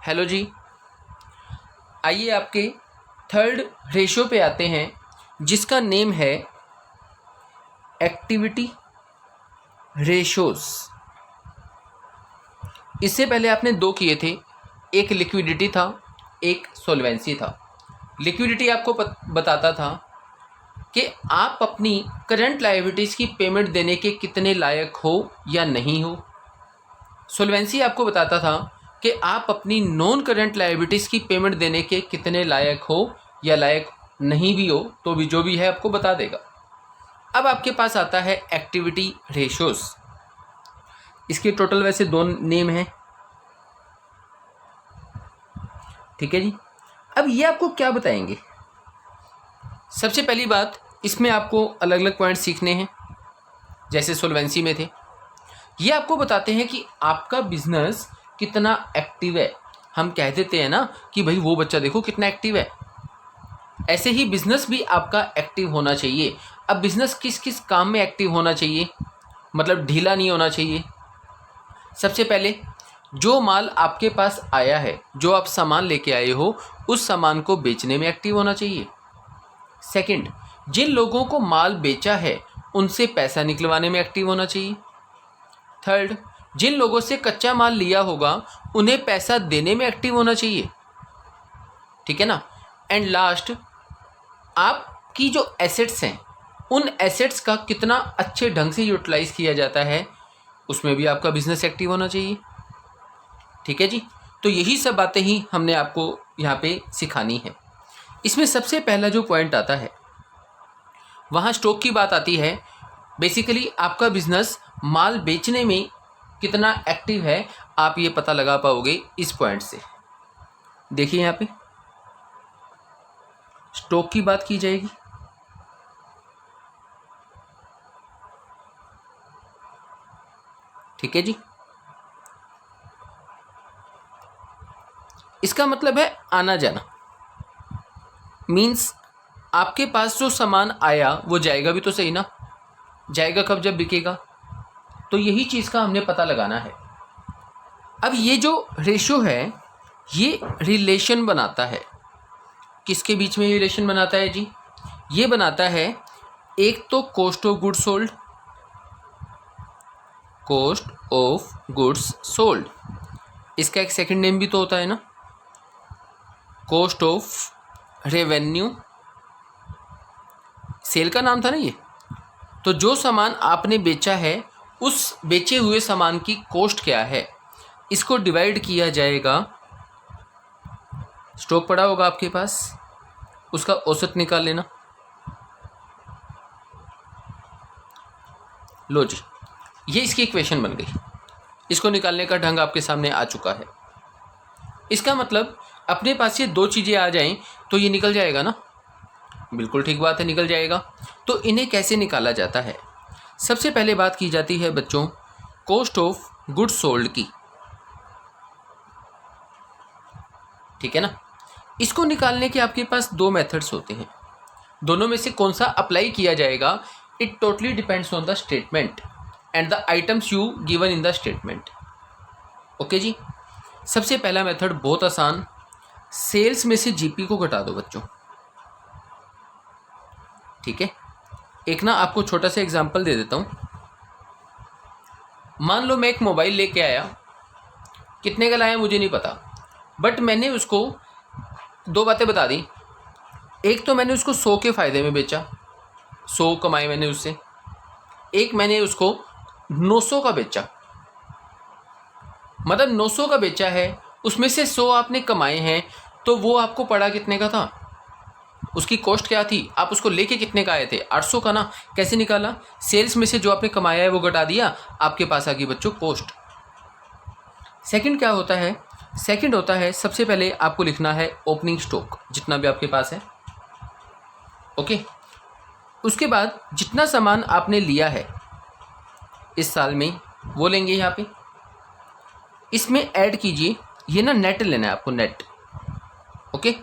Hello जी, आइए आपके third ratio पे आते हैं जिसका नेम है एक्टिविटी रेशोस। इससे पहले आपने दो किए थे, एक लिक्विडिटी था, एक सॉल्वेंसी था। लिक्विडिटी आपको बताता था कि आप अपनी करंट लायबिलिटीज़ की पेमेंट देने के कितने लायक हो या नहीं हो। सॉल्वेंसी आपको बताता था कि आप अपनी नॉन करंट लायबिलिटीज़ की पेमेंट देने के कितने लायक हो या लायक नहीं भी हो, तो भी जो भी है आपको बता देगा। अब आपके पास आता है एक्टिविटी रेशोस। इसके टोटल वैसे दो नेम हैं, ठीक है जी। अब ये आपको क्या बताएंगे? सबसे पहली बात, इसमें आपको अलग अलग पॉइंट सीखने हैं, जैसे सॉल्वेंसी में थे। ये आपको बताते हैं कि आपका बिजनेस कितना एक्टिव है। हम कह देते हैं ना कि भाई वो बच्चा देखो कितना एक्टिव है, ऐसे ही बिजनेस भी आपका एक्टिव होना चाहिए। अब बिजनेस किस किस काम में एक्टिव होना चाहिए, मतलब ढीला नहीं होना चाहिए। सबसे पहले, जो माल आपके पास आया है, जो आप सामान लेके आए हो, उस सामान को बेचने में एक्टिव होना चाहिए। सेकंड, जिन लोगों को माल बेचा है उनसे पैसा निकलवाने में एक्टिव होना चाहिए। थर्ड, जिन लोगों से कच्चा माल लिया होगा उन्हें पैसा देने में एक्टिव होना चाहिए, ठीक है ना। एंड लास्ट, आपकी जो एसेट्स हैं उन एसेट्स का कितना अच्छे ढंग से यूटिलाइज किया जाता है, उसमें भी आपका बिजनेस एक्टिव होना चाहिए, ठीक है जी। तो यही सब बातें ही हमने आपको यहाँ पे सिखानी है। इसमें सबसे पहला जो पॉइंट आता है वहाँ स्टॉक की बात आती है। बेसिकली आपका बिजनेस माल बेचने में कितना एक्टिव है आप ये पता लगा पाओगे इस पॉइंट से। देखिए यहाँ पे स्टॉक की बात की जाएगी। ठीक है जी, इसका मतलब है आना जाना। मीन्स आपके पास जो सामान आया वो जाएगा भी तो सही ना, जाएगा कब, जब बिकेगा। तो यही चीज़ का हमने पता लगाना है। अब ये जो रेशो है ये रिलेशन बनाता है। किसके बीच में रिलेशन बनाता है जी? ये बनाता है एक तो cost of goods sold, cost of goods sold, इसका एक सेकंड नेम भी तो होता है ना, कॉस्ट ऑफ रेवेन्यू। सेल का नाम था ना ये। तो जो सामान आपने बेचा है उस बेचे हुए सामान की कॉस्ट क्या है, इसको डिवाइड किया जाएगा। स्टॉक पड़ा होगा आपके पास, उसका औसत निकाल लेना। लो जी, ये इसकी इक्वेशन बन गई। इसको निकालने का ढंग आपके सामने आ चुका है। इसका मतलब अपने पास ये दो चीज़ें आ जाएं तो ये निकल जाएगा ना। बिल्कुल ठीक बात है, निकल जाएगा। तो इन्हें कैसे निकाला जाता है? सबसे पहले बात की जाती है बच्चों कॉस्ट ऑफ गुड्स सोल्ड की, ठीक है ना। इसको निकालने के आपके पास दो मेथड्स होते हैं। दोनों में से कौन सा अप्लाई किया जाएगा, it totally depends on the statement and the items you given in the statement. Okay जी। सबसे पहला मेथड बहुत आसान, सेल्स में से जीपी को घटा दो बच्चों, ठीक है। एक ना आपको छोटा सा एग्जांपल दे देता हूँ। मान लो मैं एक मोबाइल लेके आया, कितने का लाया मुझे नहीं पता, बट मैंने उसको दो बातें बता दी। एक तो मैंने उसको 100 के फ़ायदे में बेचा, 100 कमाए मैंने उससे। एक मैंने उसको 900 का बेचा, मतलब 900 का बेचा है, उसमें से 100 आपने कमाए हैं, तो वो आपको पड़ा कितने का था, उसकी कॉस्ट क्या थी, आप उसको लेके कितने का आए थे, 800 का ना। कैसे निकाला? सेल्स में से जो आपने कमाया है वो घटा दिया, आपके पास आ गई बच्चों कॉस्ट। सेकंड क्या होता है? सेकंड होता है सबसे पहले आपको लिखना है ओपनिंग स्टॉक, जितना भी आपके पास है, ओके। उसके बाद जितना सामान आपने लिया है इस साल में वो लेंगे यहाँ पे, इसमें ऐड कीजिए। ये ना नेट लेना है आपको, नेट, ओके।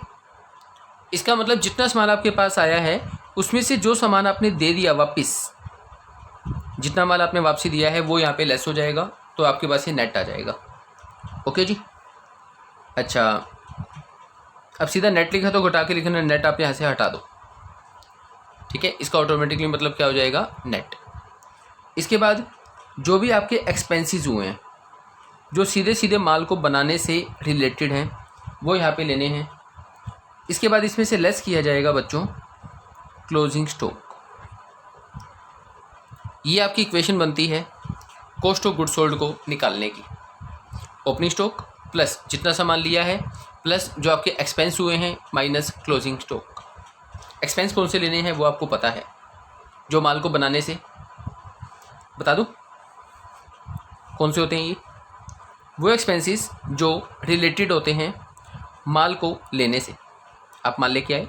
इसका मतलब जितना सामान आपके पास आया है उसमें से जो सामान आपने दे दिया वापस, जितना माल आपने वापसी दिया है वो यहाँ पे लेस हो जाएगा, तो आपके पास ये नेट आ जाएगा, ओके जी। अच्छा, अब सीधा नेट लिखा तो घटा के लिखना, नेट आप यहाँ से हटा दो, ठीक है। इसका ऑटोमेटिकली मतलब क्या हो जाएगा, नेट। इसके बाद जो भी आपके एक्सपेंसेस हुए हैं जो सीधे सीधे माल को बनाने से रिलेटेड हैं वो यहाँ पे लेने हैं। इसके बाद इसमें से लेस किया जाएगा बच्चों क्लोजिंग स्टॉक। ये आपकी इक्वेशन बनती है कॉस्ट ऑफ गुड्स सोल्ड को निकालने की। ओपनिंग स्टॉक प्लस जितना सामान लिया है प्लस जो आपके एक्सपेंस हुए हैं माइनस क्लोजिंग स्टॉक। एक्सपेंस कौन से लेने हैं वो आपको पता है, जो माल को बनाने से, बता दूं कौन से होते हैं ये, वो एक्सपेंसेस जो रिलेटेड होते हैं माल को लेने से, आप माल लेके आए,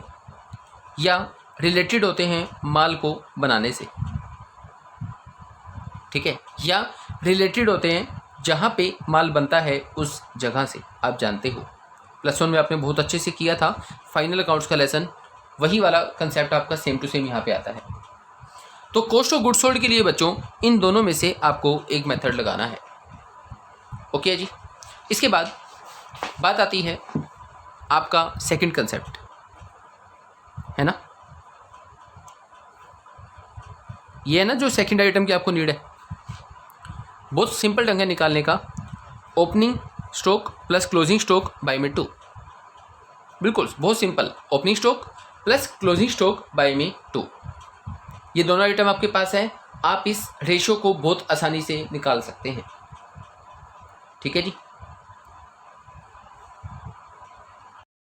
या रिलेटेड होते हैं माल को बनाने से, ठीक है, या रिलेटेड होते हैं जहाँ पे माल बनता है उस जगह से। आप जानते हो +1 में आपने बहुत अच्छे से किया था फाइनल अकाउंट्स का लेसन, वही वाला कंसेप्ट आपका सेम टू सेम यहाँ पे आता है। तो कॉस्ट ऑफ गुड्स सोल्ड के लिए बच्चों इन दोनों में से आपको एक मेथड लगाना है, ओके जी। इसके बाद बात आती है आपका सेकंड कंसेप्ट, है ना, ये है ना जो सेकंड आइटम की आपको नीड है। बहुत सिंपल ढंग है निकालने का, opening stock plus closing stock by में 2, बिल्कुल बहुत simple, opening stock plus closing stock by में 2। ये दोनों आइटम आपके पास है, आप इस रेशियो को बहुत आसानी से निकाल सकते हैं, ठीक है जी।